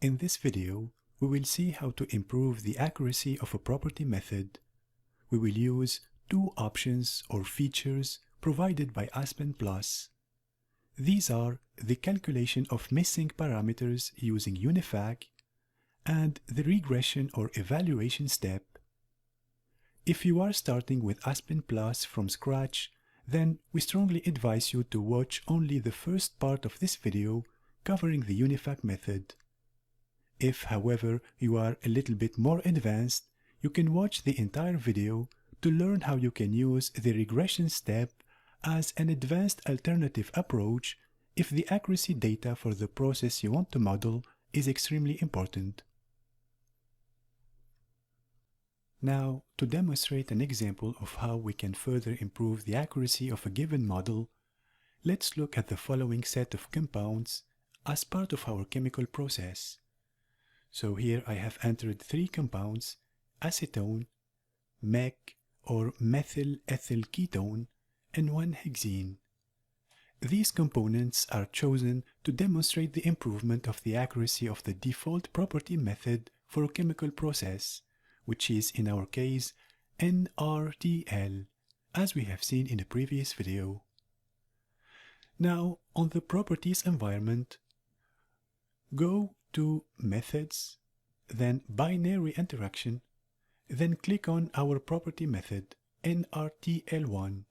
In this video, we will see how to improve the accuracy of a property method. We will use two options or features provided by Aspen Plus. These are the calculation of missing parameters using UNIFAC and the regression or evaluation step. If you are starting with Aspen Plus from scratch, then we strongly advise you to watch only the first part of this video covering the UNIFAC method. If, however, you are a little bit more advanced, you can watch the entire video to learn how you can use the regression step as an advanced alternative approach if the accuracy data for the process you want to model is extremely important. Now, to demonstrate an example of how we can further improve the accuracy of a given model, let's look at the following set of compounds as part of our chemical process. So here I have entered three compounds: acetone, mec or methyl ethyl ketone, and 1-hexene. These components are chosen to demonstrate the improvement of the accuracy of the default property method for a chemical process, which is in our case NRTL, as we have seen in a previous video. Now, on the properties environment, go to Methods, then Binary Interaction, then click on our property method, NRTL1.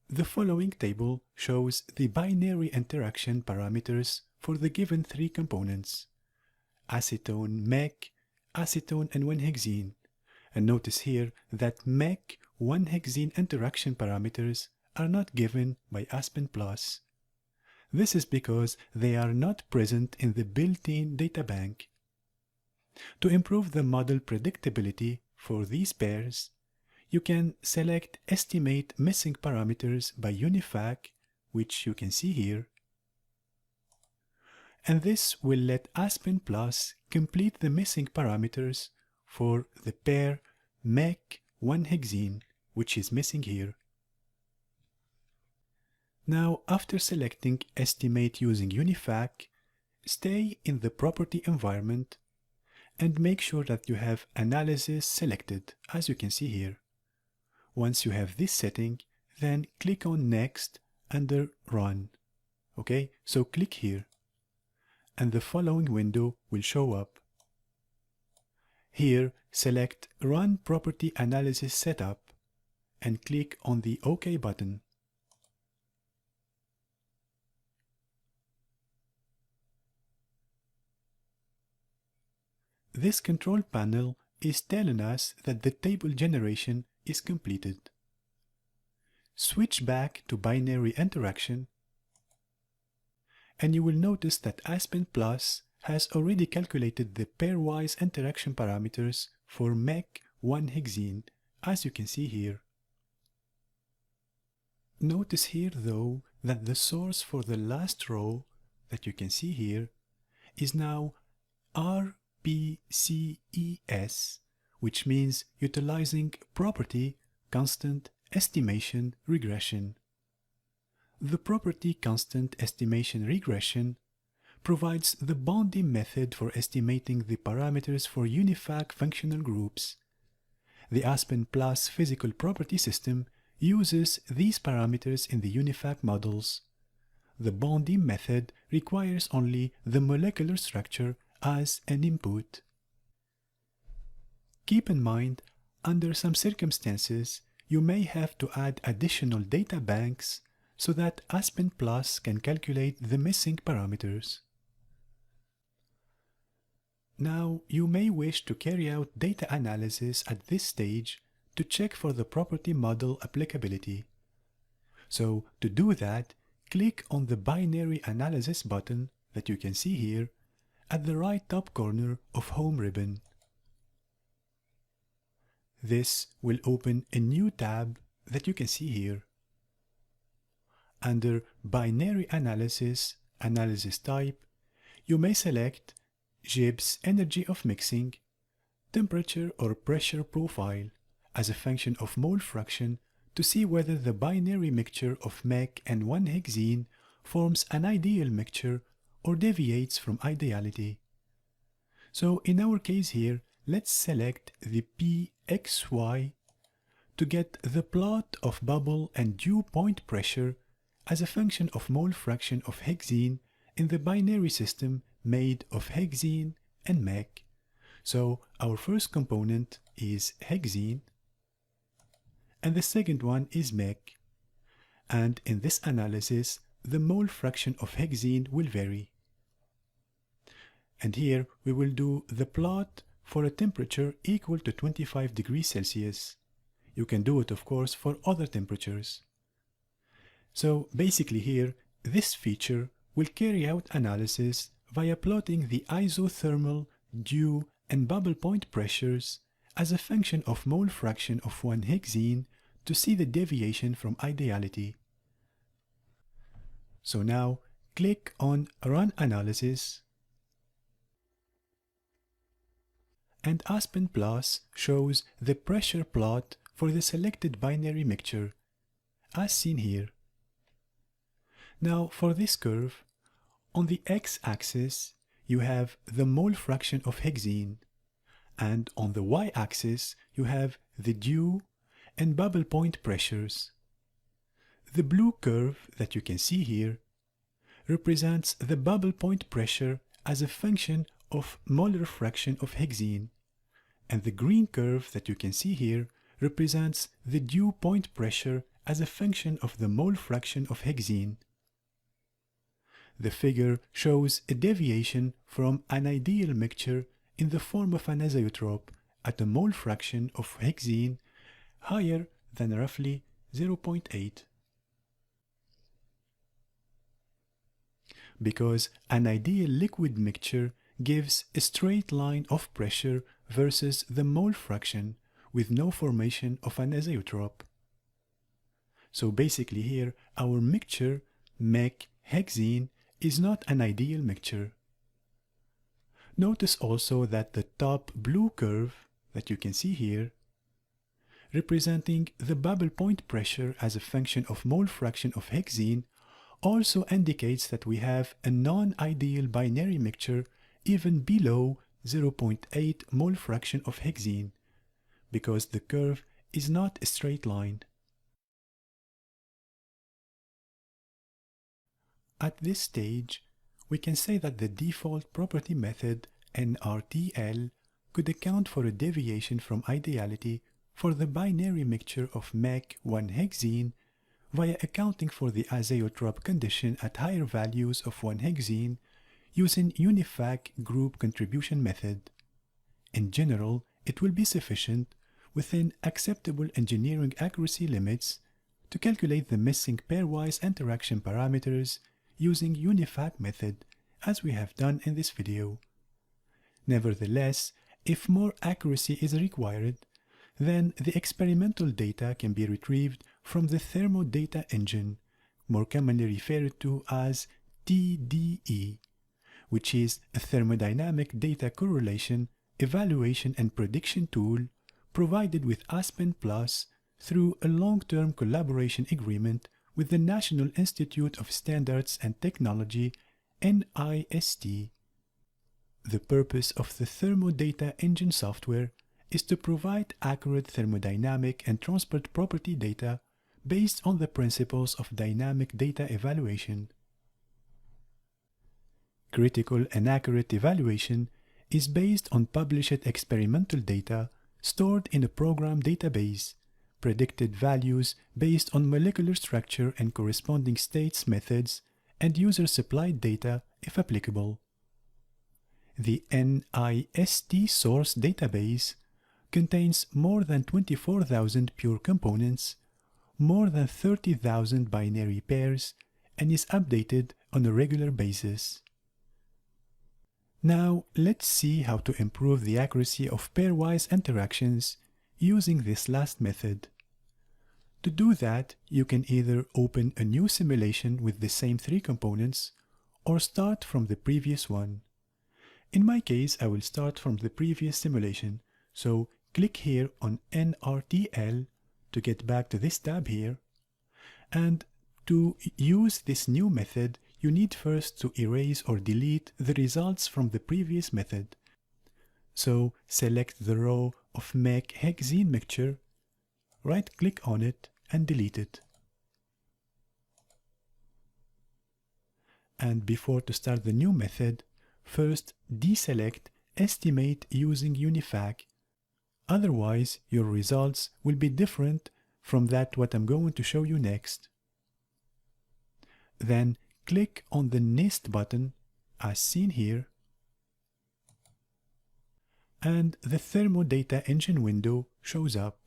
The following table shows the binary interaction parameters for the given three components: acetone, mec, acetone, and 1-hexene. And notice here that mec 1-hexene interaction parameters are not given by Aspen Plus. This is because they are not present in the built-in databank. To improve the model predictability for these pairs, you can select Estimate Missing Parameters by UNIFAC, which you can see here. And this will let Aspen Plus complete the missing parameters for the pair mec 1-hexene, which is missing here. Now, after selecting Estimate using UNIFAC, stay in the property environment and make sure that you have Analysis selected, as you can see here. Once you have this setting, then click on Next under Run. Okay, so click here, and the following window will show up. Here, select Run Property Analysis Setup and click on the OK button. This control panel is telling us that the table generation is completed. Switch back to binary interaction, and you will notice that Aspen Plus has already calculated the pairwise interaction parameters for mec 1-hexene, as you can see here. Notice here though that the source for the last row that you can see here is now RPCES, which means utilizing property constant estimation regression. The property constant estimation regression provides the Bondi method for estimating the parameters for UNIFAC functional groups. The Aspen Plus physical property system uses these parameters in the UNIFAC models. The Bondi method requires only the molecular structure as an input. Keep in mind, under some circumstances, you may have to add additional data banks so that Aspen Plus can calculate the missing parameters. Now, you may wish to carry out data analysis at this stage to check for the property model applicability. So, to do that, click on the Binary Analysis button that you can see here at the right top corner of Home ribbon. This will open a new tab that you can see here. Under Binary Analysis, Analysis Type, you may select Gibbs energy of mixing, temperature or pressure profile as a function of mole fraction to see whether the binary mixture of mec and 1-hexene forms an ideal mixture or deviates from ideality. So in our case here, let's select the pxy to get the plot of bubble and dew point pressure as a function of mole fraction of hexene in the binary system made of hexene and mech. So our first component is hexene and the second one is mech. And in this analysis, the mole fraction of hexene will vary. And here we will do the plot for a temperature equal to 25 degrees Celsius. You can do it, of course, for other temperatures. So basically here, this feature will carry out analysis via plotting the isothermal, dew, and bubble point pressures as a function of mole fraction of one hexene to see the deviation from ideality. So now, click on Run Analysis, and Aspen Plus shows the pressure plot for the selected binary mixture, as seen here. Now for this curve, on the x-axis you have the mole fraction of hexene, and on the y-axis you have the dew and bubble point pressures. The blue curve that you can see here represents the bubble point pressure as a function of molar fraction of hexene, and the green curve that you can see here represents the dew point pressure as a function of the mole fraction of hexene. The figure shows a deviation from an ideal mixture in the form of an azeotrope at a mole fraction of hexene higher than roughly 0.8. Because an ideal liquid mixture gives a straight line of pressure versus the mole fraction with no formation of an azeotrope. So basically here, our mixture, mech hexene, is not an ideal mixture. Notice also that the top blue curve that you can see here, representing the bubble point pressure as a function of mole fraction of hexene, also indicates that we have a non-ideal binary mixture even below 0.8 mole fraction of hexene, because the curve is not a straight line. At this stage, we can say that the default property method NRTL could account for a deviation from ideality for the binary mixture of mech 1-hexene via accounting for the azeotrope condition at higher values of 1-hexene using UNIFAC group contribution method. In general, it will be sufficient, within acceptable engineering accuracy limits, to calculate the missing pairwise interaction parameters using UNIFAC method, as we have done in this video. Nevertheless, if more accuracy is required, then the experimental data can be retrieved from the thermodata engine, more commonly referred to as TDE, which is a thermodynamic data correlation, evaluation and prediction tool provided with Aspen Plus through a long-term collaboration agreement with the National Institute of Standards and Technology, NIST. The purpose of the thermodata engine software is to provide accurate thermodynamic and transport property data based on the principles of dynamic data evaluation. Critical and accurate evaluation is based on published experimental data stored in a program database, predicted values based on molecular structure and corresponding states methods, and user-supplied data if applicable. The NIST source database contains more than 24,000 pure components, more than 30,000 binary pairs, and is updated on a regular basis. Now let's see how to improve the accuracy of pairwise interactions using this last method. To do that, you can either open a new simulation with the same three components or start from the previous one. In my case, I will start from the previous simulation, so click here on NRTL to get back to this tab here, and to use this new method, you need first to erase or delete the results from the previous method. So select the row of MEC hexene mixture, right-click on it and delete it. And before to start the new method, first deselect estimate using UniFac. Otherwise, your results will be different from what I'm going to show you next. Then click on the Nest button as seen here, and the Thermodata Engine window shows up.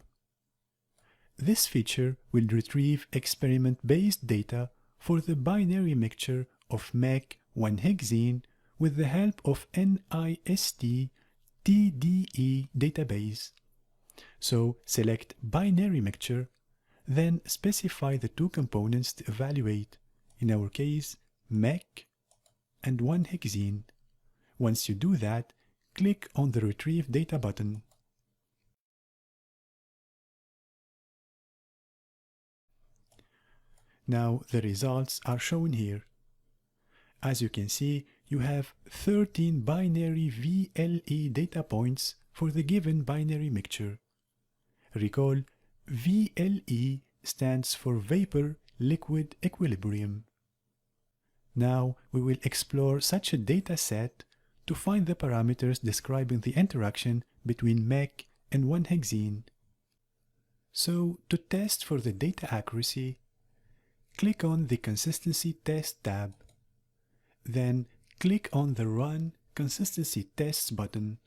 This feature will retrieve experiment-based data for the binary mixture of MEC 1-hexene with the help of NIST TDE database. So select binary mixture, then specify the two components to evaluate, in our case MEC and 1-hexene. Once you do that, click on the Retrieve Data button. Now the results are shown here. As you can see, you have 13 binary VLE data points for the given binary mixture. Recall, VLE stands for Vapor-Liquid Equilibrium. Now we will explore such a data set to find the parameters describing the interaction between MEC and 1-hexene. So to test for the data accuracy, click on the Consistency Test tab. Then click on the Run Consistency Tests button.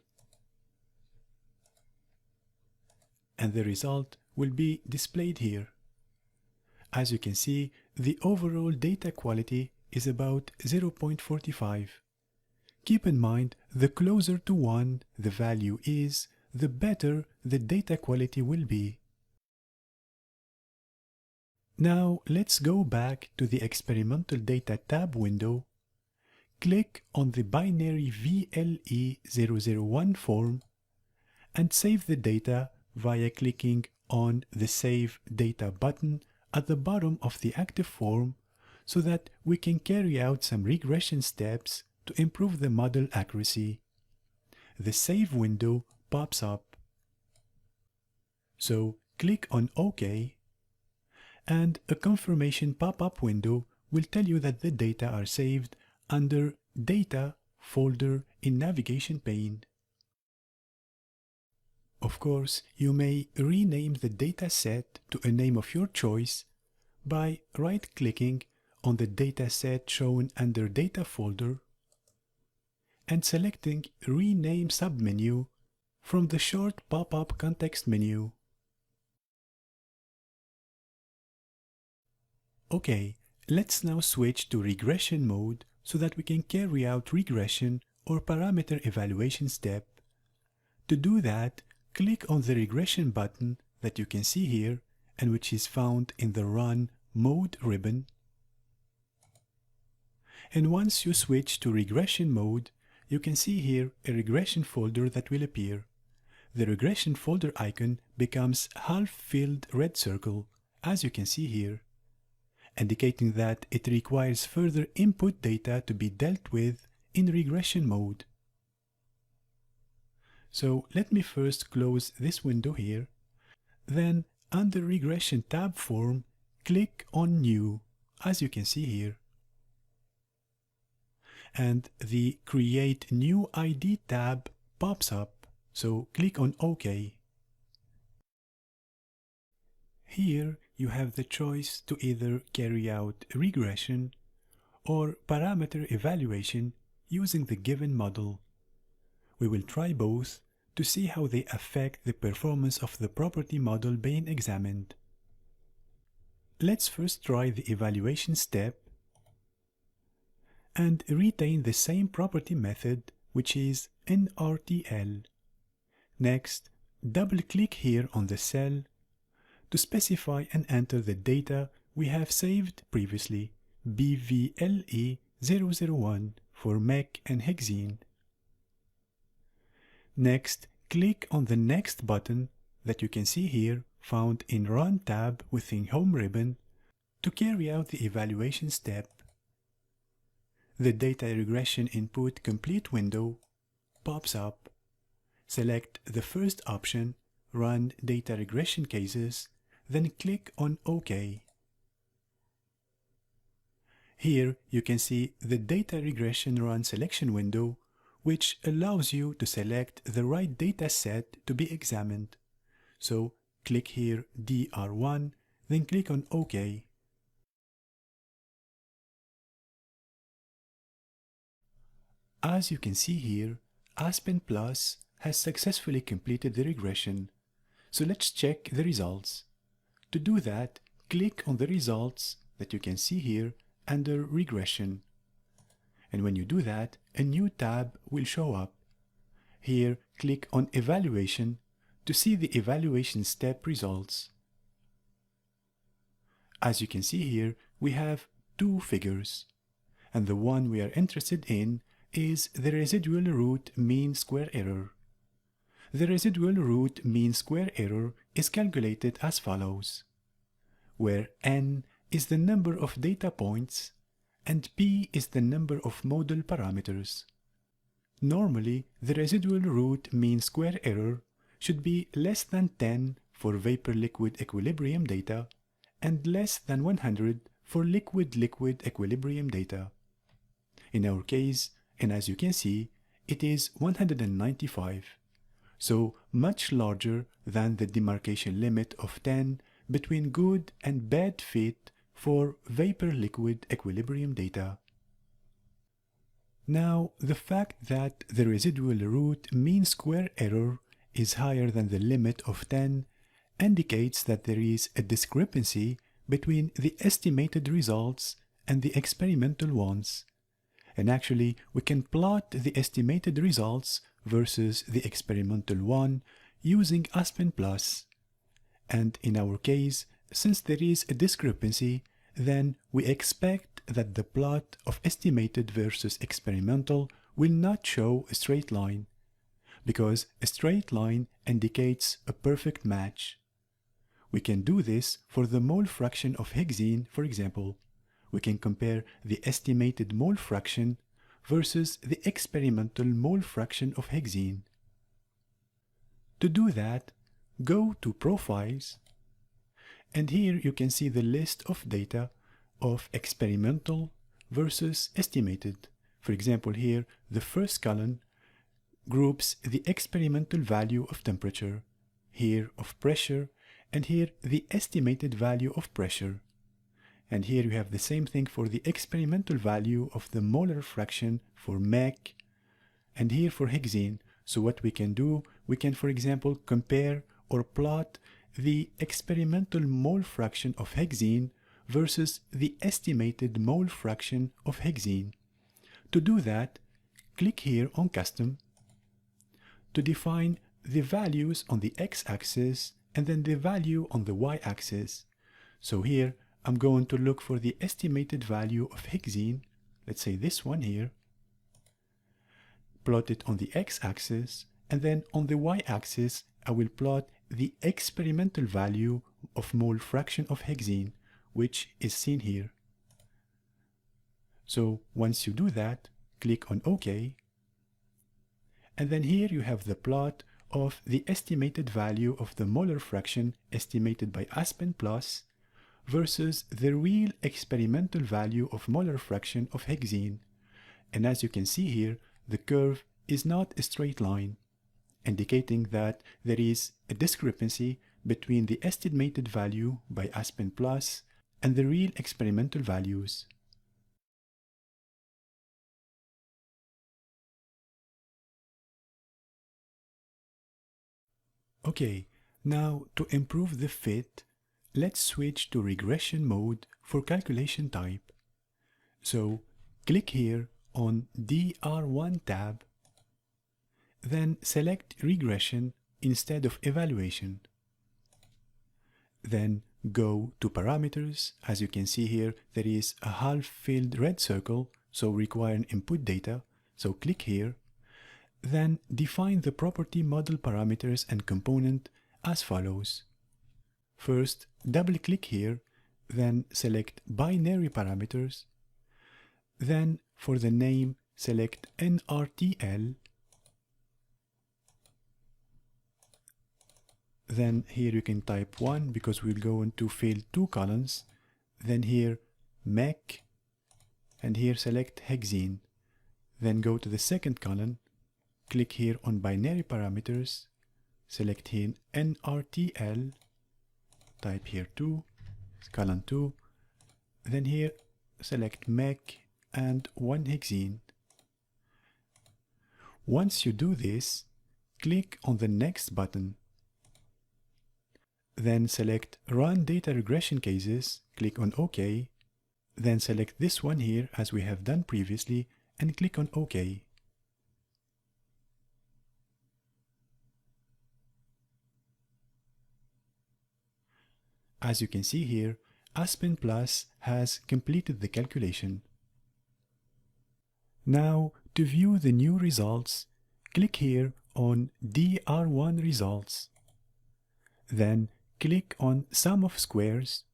And the result will be displayed here. As you can see, the overall data quality is about 0.45. Keep in mind, the closer to 1 the value is, the better the data quality will be. Now let's go back to the Experimental Data tab window. Click on the binary VLE001 form and save the data via clicking on the Save Data button at the bottom of the active form so that we can carry out some regression steps to improve the model accuracy. The Save window pops up. So click on OK, and a confirmation pop-up window will tell you that the data are saved under Data folder in Navigation pane. Of course, you may rename the data set to a name of your choice by right-clicking on the data set shown under Data folder and selecting Rename submenu from the short pop-up context menu. Okay, let's now switch to regression mode so that we can carry out regression or parameter evaluation step. To do that, click on the regression button that you can see here and which is found in the Run Mode ribbon. And once you switch to regression mode, you can see here a regression folder that will appear. The regression folder icon becomes half-filled red circle, as you can see here, indicating that it requires further input data to be dealt with in regression mode. So let me first close this window here. Then under Regression tab form, click on New, as you can see here. And the Create New ID tab pops up, so click on OK. Here you have the choice to either carry out regression or parameter evaluation using the given model. We will try both to see how they affect the performance of the property model being examined. Let's first try the evaluation step and retain the same property method, which is NRTL. Next, double-click here on the cell to specify and enter the data we have saved previously, BVLE001 for MEC and hexene. Next, click on the Next button that you can see here, found in Run tab within Home ribbon, to carry out the evaluation step. The Data Regression Input Complete window pops up. Select the first option, Run Data Regression Cases, then click on OK. Here you can see the Data Regression Run Selection window, which allows you to select the right data set to be examined. So click here DR1, then click on OK. As you can see here, Aspen Plus has successfully completed the regression. So let's check the results. To do that, click on the results that you can see here under Regression. And when you do that, a new tab will show up. Here, click on Evaluation to see the evaluation step results. As you can see here, we have two figures, and the one we are interested in is the residual root mean square error. The residual root mean square error is calculated as follows, where n is the number of data points and p is the number of model parameters. Normally, the residual root mean square error should be less than 10 for vapor-liquid equilibrium data and less than 100 for liquid-liquid equilibrium data. In our case, and as you can see, it is 195, so much larger than the demarcation limit of 10 between good and bad fit for vapor-liquid equilibrium data. Now, the fact that the residual root mean square error is higher than the limit of 10 indicates that there is a discrepancy between the estimated results and the experimental ones. And actually, we can plot the estimated results versus the experimental one using Aspen Plus. And in our case, since there is a discrepancy, then we expect that the plot of estimated versus experimental will not show a straight line, because a straight line indicates a perfect match. We can do this for the mole fraction of hexene, for example. We can compare the estimated mole fraction versus the experimental mole fraction of hexene. To do that, go to Profiles, and here you can see the list of data of experimental versus estimated. For example, here the first column groups the experimental value of temperature, here of pressure, and here the estimated value of pressure. And here you have the same thing for the experimental value of the molar fraction for mech, and here for hexene. So what we can do, we can, for example, compare or plot the experimental mole fraction of hexene versus the estimated mole fraction of hexene. To do that, click here on Custom to define the values on the x-axis and then the value on the y-axis. So here, I'm going to look for the estimated value of hexene, let's say this one here, plot it on the x-axis, and then on the y-axis, I will plot the experimental value of mole fraction of hexene, which is seen here. So once you do that, click on OK, and then here you have the plot of the estimated value of the molar fraction estimated by Aspen Plus versus the real experimental value of molar fraction of hexene. And as you can see here, the curve is not a straight line, indicating that there is a discrepancy between the estimated value by Aspen Plus and the real experimental values. Okay, now to improve the fit, let's switch to regression mode for calculation type. So click here on DR1 tab, then select regression instead of evaluation. Then go to parameters. As you can see here, there is a half-filled red circle, so require input data. So click here. Then define the property model parameters and component as follows. First, double-click here, then select binary parameters. Then for the name, select NRTL. Then here you can type 1 because we're going to fill 2 columns. Then here MEC, and here select hexene. Then go to the second column, click here on binary parameters, select here NRTL, type here 2, column 2, then here select MEC and 1 hexene. Once you do this, click on the next button. Then select Run Data Regression Cases, click on OK. Then select this one here as we have done previously and click on OK. As you can see here, Aspen Plus has completed the calculation. Now, to view the new results, click here on DR1 Results. Then click on Sum of Squares,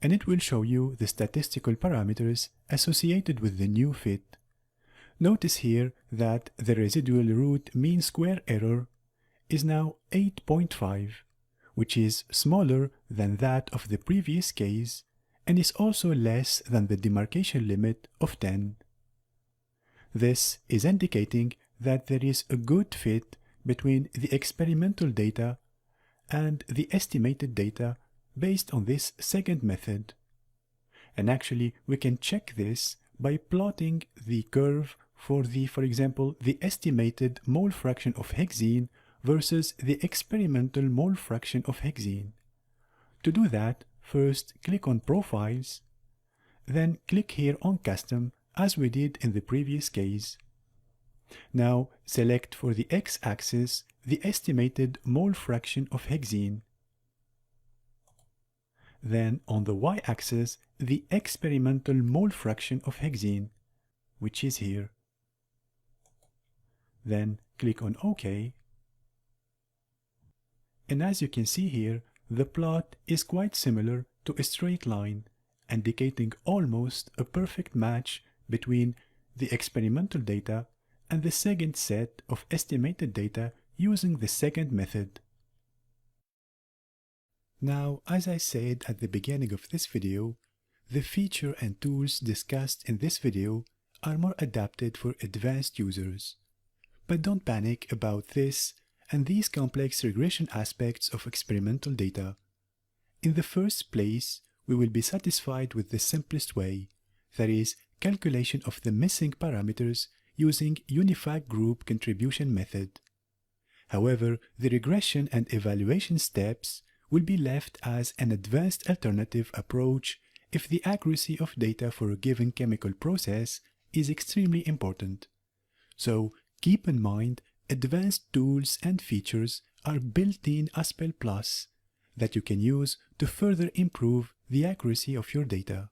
and it will show you the statistical parameters associated with the new fit. Notice here that the residual root mean square error is now 8.5, which is smaller than that of the previous case and is also less than the demarcation limit of 10. This is indicating that there is a good fit between the experimental data and the estimated data based on this second method. And actually, we can check this by plotting the curve for example, the estimated mole fraction of hexene versus the experimental mole fraction of hexene. To do that, first click on Profiles, then click here on Custom as we did in the previous case. Now select for the x-axis the estimated mole fraction of hexene. Then on the y-axis the experimental mole fraction of hexene, which is here. Then click on OK. And as you can see here, the plot is quite similar to a straight line, indicating almost a perfect match between the experimental data and the second set of estimated data using the second method. Now, as I said at the beginning of this video, the feature and tools discussed in this video are more adapted for advanced users. But don't panic about this and these complex regression aspects of experimental data. In the first place, we will be satisfied with the simplest way, that is, calculation of the missing parameters using unified group contribution method. However, the regression and evaluation steps will be left as an advanced alternative approach if the accuracy of data for a given chemical process is extremely important. So, keep in mind, advanced tools and features are built in Aspen Plus that you can use to further improve the accuracy of your data.